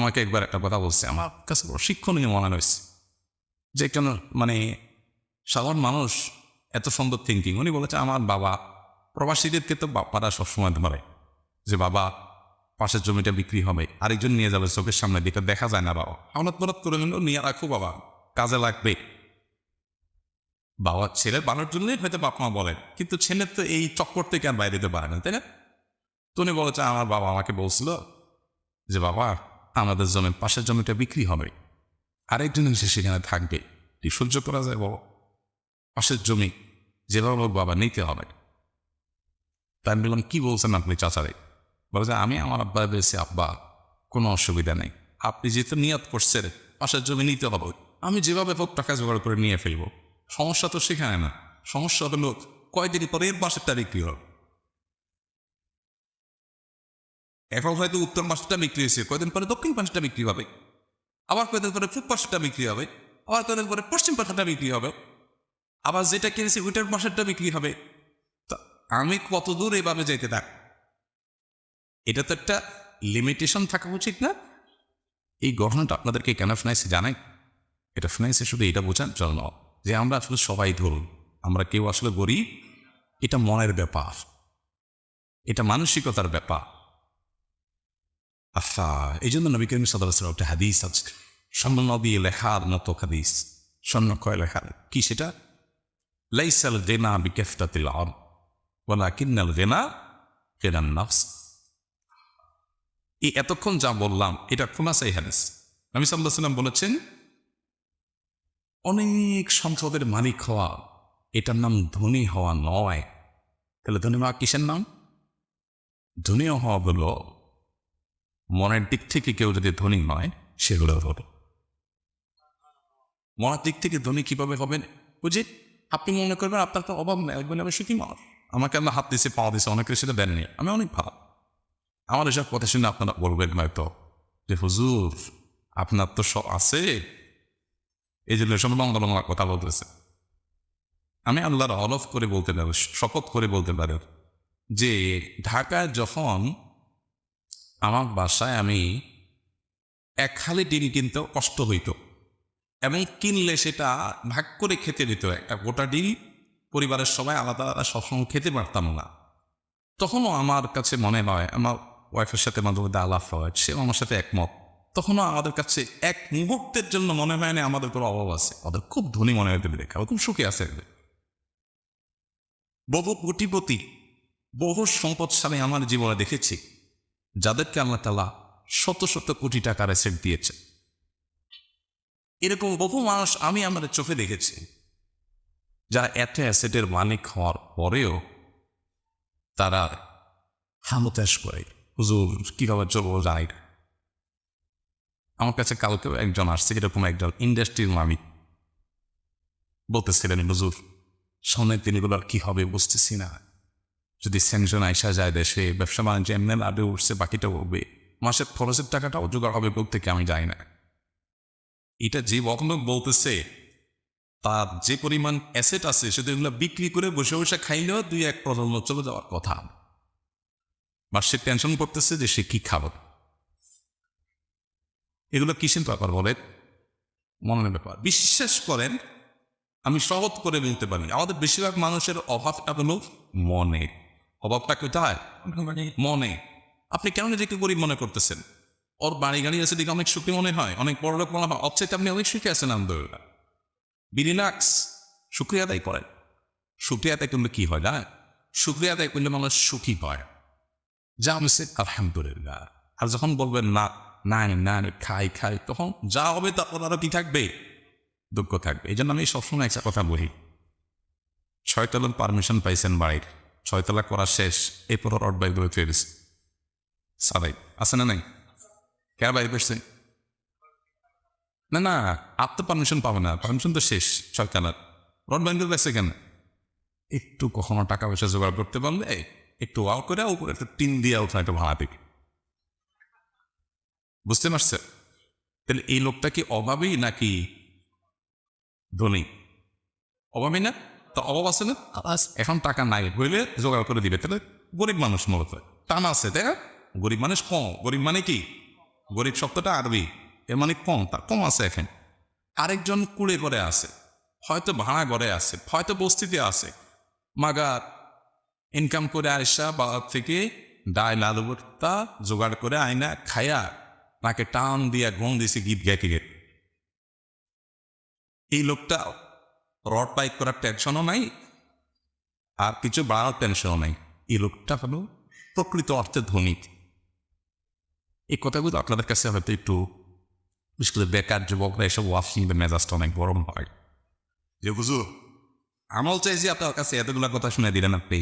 আমাকে একবার একটা কথা বলছে, আমার কাছে বড় শিক্ষণীয় মনে হয়েছে, যে একজন সাধারণ মানুষ এত সুন্দর থিঙ্কিং। উনি বলেছে, আমার বাবা, প্রবাসীদেরকে তো বাপারা সবসময় ধরে যে বাবা পাশের জমিটা বিক্রি হবে, আরেকজন নিয়ে যাবে চোখের সামনে, যেটা দেখা যায় না। বাবা হঠাৎ মরত করে নিল, নিয়ে রাখো বাবা, কাজে লাগবে। বাবা ছেলের বানার জন্যই হয়তো বাপ মা বলেন, কিন্তু ছেলের তো এই চক্কর থেকে আর বাইরে দিতে পারে না, তাই না? তো উনি বলেছে, আমার বাবা আমাকে বলছিল যে বাবা আমাদের জমির পাশের জমিটা বিক্রি হবে, আরেকজন এসে সেখানে থাকবে, এই সহ্য করা যায় বাবা? পাশের জমি যেভাবে হোক বাবা নিতে হবে। তাই আমি বললাম, কি বলছেন আপনি চাচারে? বলছে, আমি আমার আব্বা বলেছি, আব্বা কোনো অসুবিধা নেই, আপনি যেহেতু নিয়ত করছেন পাশের জমি নিতে হবে, আমি যেভাবে হোক টাকা জোগাড় করে নিয়ে ফেলবো। সমস্যা তো সেখানে না, সমস্যা হলো কয়দিন পরে এর পাশেরটা বিক্রি হবে। এখন হয়তো উত্তর পাশটা বিক্রি হয়েছে, কয়দিন পরে দক্ষিণ পাশটা বিক্রি হবে, আবার কয়দিন পরে পূব পাশটা বিক্রি হবে, আবার কয়দিন পরে পশ্চিম পাশটা বিক্রি হবে, আবার যেটা কিনেছি ওইটার পাশেরটা বিক্রি হবে। তা আমি কত দূর এইভাবে যেতে থাক? এটা তো একটা লিমিটেশন থাকা উচিত না? এই ঘটনাটা আপনাদেরকে কেন শোনাইছে জানেন? এটা শোনাইছে শুধু এটা বোঝার জন্য যে আমরা আসলে সবাই ধরুন, আমরা কেউ আসলে গরিব। এটা মনের ব্যাপার, এটা মানসিকতার ব্যাপার। আচ্ছা, এই জন্য নবী করিম সাল্লাল্লাহু আলাইহি ওয়াসাল্লাম একটা হাদিস আছে, স্বর্ণ নবী লেখার মতো হাদিস, স্বর্ণ কয় লেখার, কি সেটা? লাইসাল গিনা বিকাফরাতিল আরদ ওয়ালাকিন্নাল গিনা গিনান নাফস। এই এতক্ষণ যা বললাম এটা খুলাসাই হাদিস। নবী সাল্লাল্লাহু আলাইহি ওয়াসাল্লাম বলেছেন, অনেক সম্পদের মালিক হওয়া এটার নাম ধনী হওয়া নয়। তাহলে ধনী হওয়া কিসের নাম? ধনী হওয়া হলো মনের দিক থেকে কেউ যদি ধনী নয়, সেগুলো হবে। মনের দিক থেকে ধনী কিভাবে হবেন? বুঝি আপনি মনে করবেন আপনার তো অভাব নেই, বলে আমি সুখী মানুষ, আমাকে আল্লাহ হাত দিয়েছে, পাওয়া দিয়েছে, অনেকের সেটা দেননি, আমি অনেক ভালো। আমার এসব কথা শুনে আপনারা বলবেন হয়তো যে হুজুর আপনার তো সব আছে, এই জন্য সব লঙ্গা কথা বলতেছে। আমি আল্লাহর হলফ করে বলতে পারি, শপথ করে বলতে পারি যে ঢাকায় যখন আমার বাসায় আমি এক খালি ডিম কিনতেও কষ্ট হইত, এবং কিনলে সেটা ভাগ করে খেতে দিত, একটা গোটা ডিম পরিবারের সবাই আলাদা আলাদা সবসময় খেতে পারতাম না। তখনও আমার কাছে মনে হয়, আমার ওয়াইফের সাথে মাঝে মধ্যে আলাপ হয়, সেও আমার সাথে একমত, তখনও আমাদের কাছে এক মুহূর্তের জন্য মনে হয় না আমাদের কোনো অভাব আছে। ওদের খুব ধনী মনে হতে দেখা, খুব সুখে আছে, বহু কোটিপতি, বহু সম্পদশালী আমার জীবনে দেখেছি, যাদেরকে আল্লাহ তাআলা শত শত কোটি টাকার অ্যাসেট দিয়েছে। এরকম বহু মানুষ আমি আমাদের চোখে দেখেছি, যারা এত অ্যাসেটের মালিক হওয়ার পরেও তারা হামতাস করে, হুজুর কিভাবে চলবো জানি না। আমার কাছে কালকেও একজন আসছে, এরকম একজন ইন্ডাস্ট্রির মালিক, বলতেছিলেন হুজুর সামনের দিনগুলোর কি হবে বুঝতেছি না, যদি স্যাংশন আইসা যায় দেশে, ব্যবসা বাণিজ্য এমনি লাভে উঠছে, বাকিটা হবে, মাসের খরচের টাকাটাও জোগাড় হবে থেকে আমি যাই না। এটা যে বকলক বলতেছে, তার যে পরিমাণ অ্যাসেট আছে শুধু এগুলো বিক্রি করে বসে বসে খাইলেও 2-1 প্রজন্ম চলে যাওয়ার কথা। বা সে টেনশন করতেছে যে সে কি খাবে। এগুলো কিসের ব্যাপার বলে? মনের ব্যাপার। বিশ্বাস করেন, আমি সহজ করে বলতে পারি, আমাদের বেশিরভাগ মানুষের অভাবটা হলো মনে। অভাবটা কোথায়? মনে। আপনি কেন নিজেকে গরিব মনে করতেছেন? ওর বাড়ি গাড়ি আছে দিকে অনেক সুখী মনে হয়, অনেক বড় লোক মনে হয়, অবশ্যই আপনি অনেক সুখী আছেন। আলহামদুলিল্লাহ, বিরিলাক্স, শুক্রিয়া আদায় করেন। শুক্রিয়া আদায় করলে কি হয় না? শুক্রিয়া আদায় করলে মানুষ সুখী হয়, যা আমি আলহামদুলিল্লাহ। আর যখন বলবেন না না না খাই খাই, তখন যা হবে তারপর আরো কি থাকবে? দুঃখ থাকবে। এই জন্য আমি সবসময় একটা কথা বলি, 6 তলার পারমিশন পাইছেন বাড়ির, 6 তলা করা শেষ, এরপর রড বাইর করে ফেলেছে সারাই, আছে না নাই? কে বাইর করছে? না না, আপ তো পারমিশন পাবে না, পারমিশন তো শেষ, 6 তলার রড বাইর করে গেছে কেন? একটু কখনো টাকা পয়সা জোগাড় করতে পারলে একটু ওয়াও করে উপরে একটা টিন দিয়ে ওঠা, একটা ভাড়া দিকে। বুঝতে পারছে? তাহলে এই লোকটা কি অভাবী নাকি ধনী? অভাবী না? তা অভাব আছে না? এখন টাকা নাই হইলে জোগাড় করে দিবে, তাহলে গরিব মানুষ মূলত টান আছে, তাই না? গরিব মানুষ কম, গরিব মানে কি গরিব শব্দটা আরবি, এর মানে কম, তার কম আছে এখন। আরেকজন কুড়ে ঘরে আছে, হয়তো ভাড়া ঘরে আছে, হয়তো বস্তিতে আছে, মাগার ইনকাম করে আইসা বাবার থেকে ডাইল আলু ভর্তা জোগাড় করে আয়না খায়া তাকে টান দিয়া ঘুম দিছে গীত গাইতে গেতে। এই লোকটা রড পাইপ করার টেনশনও নাই, আর কিছু বাড়ানোর টেনশনও নাই। এই লোকটা হলো প্রকৃত অর্থে ধনী। এই কথাগুলো আপনাদের কাছে হয়তো একটু, বিশেষ করে বেকার যুবকরা এসব ওয়াশিং মেজাজটা অনেক গরম হয় যে হুজুর আমল চাইছি আপনার কাছে, এতগুলা কথা শুনে দিলেন আপনি।